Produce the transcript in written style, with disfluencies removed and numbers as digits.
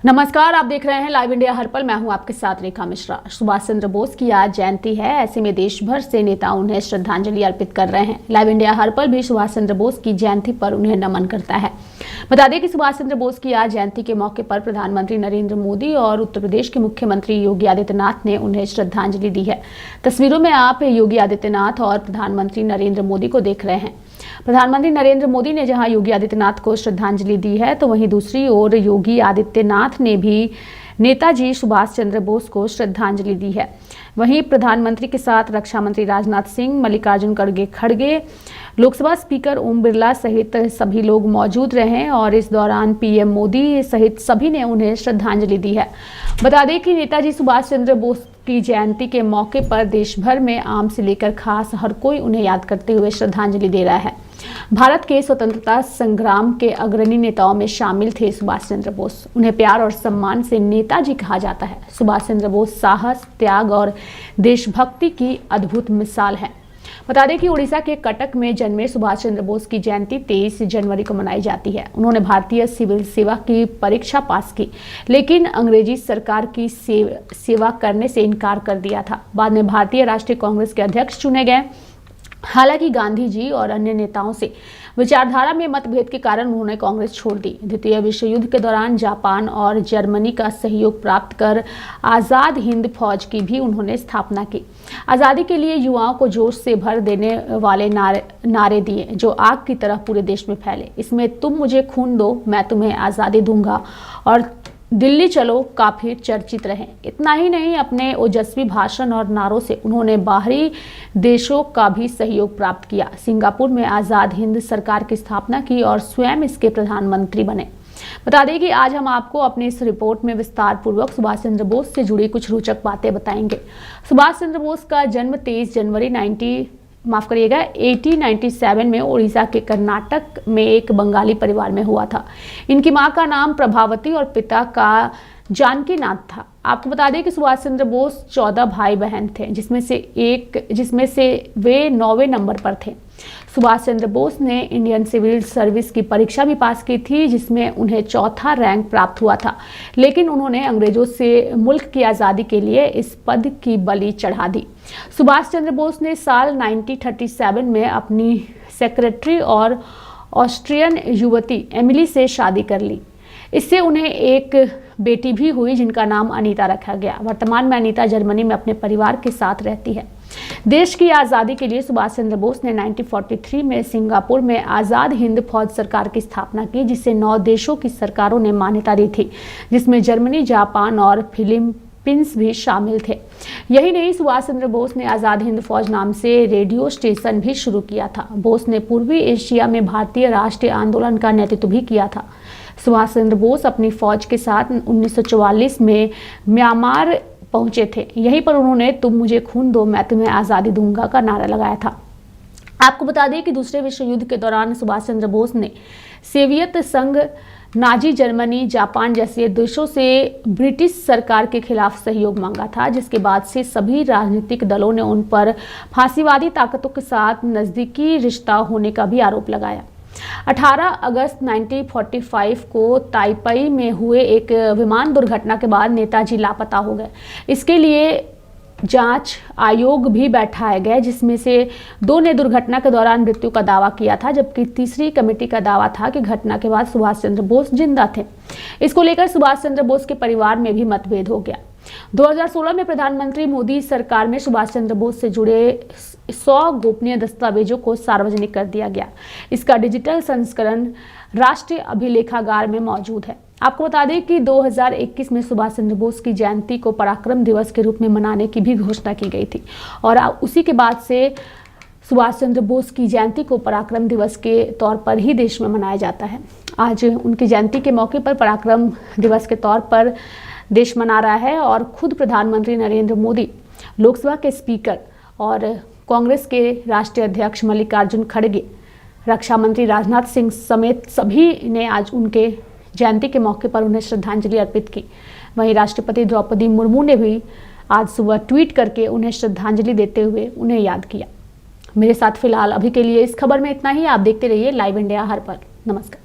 नमस्कार, आप देख रहे हैं लाइव इंडिया हर पल। मैं हूं आपके साथ रेखा मिश्रा। सुभाष चंद्र बोस की आज जयंती है, ऐसे में देश भर से नेता उन्हें श्रद्धांजलि अर्पित कर रहे हैं। लाइव इंडिया हर पल भी सुभाष चंद्र बोस की जयंती पर उन्हें नमन करता है। बता दें कि सुभाष चंद्र बोस की आज जयंती के मौके पर प्रधानमंत्री नरेंद्र मोदी और उत्तर प्रदेश के मुख्यमंत्री योगी आदित्यनाथ ने उन्हें श्रद्धांजलि दी है। तस्वीरों में आप योगी आदित्यनाथ और प्रधानमंत्री नरेंद्र मोदी को देख रहे हैं। प्रधानमंत्री नरेंद्र मोदी ने जहां योगी आदित्यनाथ को श्रद्धांजलि दी है, तो वहीं दूसरी ओर योगी आदित्यनाथ ने भी नेताजी सुभाष चंद्र बोस को श्रद्धांजलि दी है। वहीं प्रधानमंत्री के साथ रक्षा मंत्री राजनाथ सिंह, मल्लिकार्जुन खड़गे, लोकसभा स्पीकर ओम बिरला सहित सभी लोग मौजूद रहे और इस दौरान पीएम मोदी सहित सभी ने उन्हें श्रद्धांजलि दी है। बता दें कि नेताजी सुभाष चंद्र बोस की जयंती के मौके पर देश भर में आम से लेकर खास हर कोई उन्हें याद करते हुए श्रद्धांजलि दे रहा है। भारत के स्वतंत्रता संग्राम के अग्रणी नेताओं में शामिल थे सुभाष चंद्र बोस। उन्हें प्यार और सम्मान से नेताजी कहा जाता है। सुभाष चंद्र बोस साहस, त्याग और देशभक्ति की अद्भुत मिसाल है। बता दें कि उड़ीसा के कटक में जन्मे सुभाष चंद्र बोस की जयंती 23 जनवरी को मनाई जाती है। उन्होंने भारतीय सिविल सेवा की परीक्षा पास की, लेकिन अंग्रेजी सरकार की सेवा करने से इनकार कर दिया था। बाद में भारतीय राष्ट्रीय कांग्रेस के अध्यक्ष चुने गए। हालांकि गांधी जी और अन्य नेताओं से विचारधारा में मतभेद के कारण उन्होंने कांग्रेस छोड़ दी। द्वितीय विश्व युद्ध के दौरान जापान और जर्मनी का सहयोग प्राप्त कर आज़ाद हिंद फौज की भी उन्होंने स्थापना की। आज़ादी के लिए युवाओं को जोश से भर देने वाले नारे दिए, जो आग की तरह पूरे देश में फैले। इसमें तुम मुझे खून दो, मैं तुम्हें आज़ादी दूंगा और दिल्ली चलो काफी चर्चित रहे। इतना ही नहीं, अपने ओजस्वी भाषण और नारों से उन्होंने बाहरी देशों का भी सहयोग प्राप्त किया। सिंगापुर में आज़ाद हिंद सरकार की स्थापना की और स्वयं इसके प्रधानमंत्री बने। बता दें कि आज हम आपको अपनी इस रिपोर्ट में विस्तार पूर्वक सुभाष चंद्र बोस से जुड़ी कुछ रोचक बातें बताएंगे। सुभाष चंद्र बोस का जन्म 23 जनवरी 1897 में उड़ीसा के कर्नाटक में एक बंगाली परिवार में हुआ था। इनकी मां का नाम प्रभावती और पिता का जानकी नाथ था। आपको बता दें कि सुभाष चंद्र बोस 14 भाई बहन थे, जिसमें से वे 9वें नंबर पर थे। सुभाष चंद्र बोस ने इंडियन सिविल सर्विस की परीक्षा भी पास की थी, जिसमें उन्हें चौथा रैंक प्राप्त हुआ था, लेकिन उन्होंने अंग्रेजों से मुल्क की आज़ादी के लिए इस पद की बलि चढ़ा दी। सुभाष चंद्र बोस ने साल 1937 में अपनी सेक्रेटरी और ऑस्ट्रियन युवती एमिली से शादी कर ली। इससे उन्हें एक बेटी भी हुई, जिनका नाम अनीता रखा गया। वर्तमान में अनीता जर्मनी में अपने परिवार के साथ रहती है। देश की आज़ादी के लिए सुभाष चंद्र बोस ने 1943 में सिंगापुर में आज़ाद हिंद फौज सरकार की स्थापना की, जिसे 9 देशों की सरकारों ने मान्यता दी थी, जिसमें जर्मनी, जापान और फिलीपींस भी शामिल थे। यही नहीं, सुभाष चंद्र बोस ने आज़ाद हिंद फौज नाम से रेडियो स्टेशन भी शुरू किया था। बोस ने पूर्वी एशिया में भारतीय राष्ट्रीय आंदोलन का नेतृत्व भी किया था। सुभाष चंद्र बोस अपनी फौज के साथ 1944 में म्यांमार पहुंचे थे। यहीं पर उन्होंने तुम मुझे खून दो, मैं तुम्हें आज़ादी दूंगा का नारा लगाया था। आपको बता दें कि दूसरे विश्व युद्ध के दौरान सुभाष चंद्र बोस ने सोवियत संघ, नाजी जर्मनी, जापान जैसे देशों से ब्रिटिश सरकार के खिलाफ सहयोग मांगा था, जिसके बाद से सभी राजनीतिक दलों ने उन पर फांसीवादी ताकतों के साथ नज़दीकी रिश्ता होने का भी आरोप लगाया। 18 अगस्त 1945 को ताइपई में हुए एक विमान दुर्घटना के बाद नेताजी लापता हो गए। इसके लिए जांच आयोग भी बैठाए गए, जिसमें से 2 ने दुर्घटना के दौरान मृत्यु का दावा किया था, जबकि तीसरी कमेटी का दावा था कि घटना के बाद सुभाष चंद्र बोस जिंदा थे। इसको लेकर सुभाष चंद्र बोस के परिवार में भी मतभेद हो गया। 2016 में प्रधानमंत्री मोदी सरकार में सुभाष चंद्र बोस से जुड़े 100 गोपनीय दस्तावेजों को सार्वजनिक कर दिया गया। इसका डिजिटल संस्करण राष्ट्रीय अभिलेखागार में मौजूद है। आपको बता दें कि 2021 में सुभाष चंद्र बोस की जयंती को पराक्रम दिवस के रूप में मनाने की भी घोषणा की गई थी और उसी के बाद से सुभाष चंद्र बोस की जयंती को पराक्रम दिवस के तौर पर ही देश में मनाया जाता है। आज उनकी जयंती के मौके पर पराक्रम दिवस के तौर पर देश मना रहा है और खुद प्रधानमंत्री नरेंद्र मोदी, लोकसभा के स्पीकर और कांग्रेस के राष्ट्रीय अध्यक्ष मल्लिकार्जुन खड़गे, रक्षा मंत्री राजनाथ सिंह समेत सभी ने आज उनके जयंती के मौके पर उन्हें श्रद्धांजलि अर्पित की। वहीं राष्ट्रपति द्रौपदी मुर्मू ने भी आज सुबह ट्वीट करके उन्हें श्रद्धांजलि देते हुए उन्हें याद किया। मेरे साथ फिलहाल अभी के लिए इस खबर में इतना ही। आप देखते रहिए लाइव इंडिया हर पल। नमस्कार।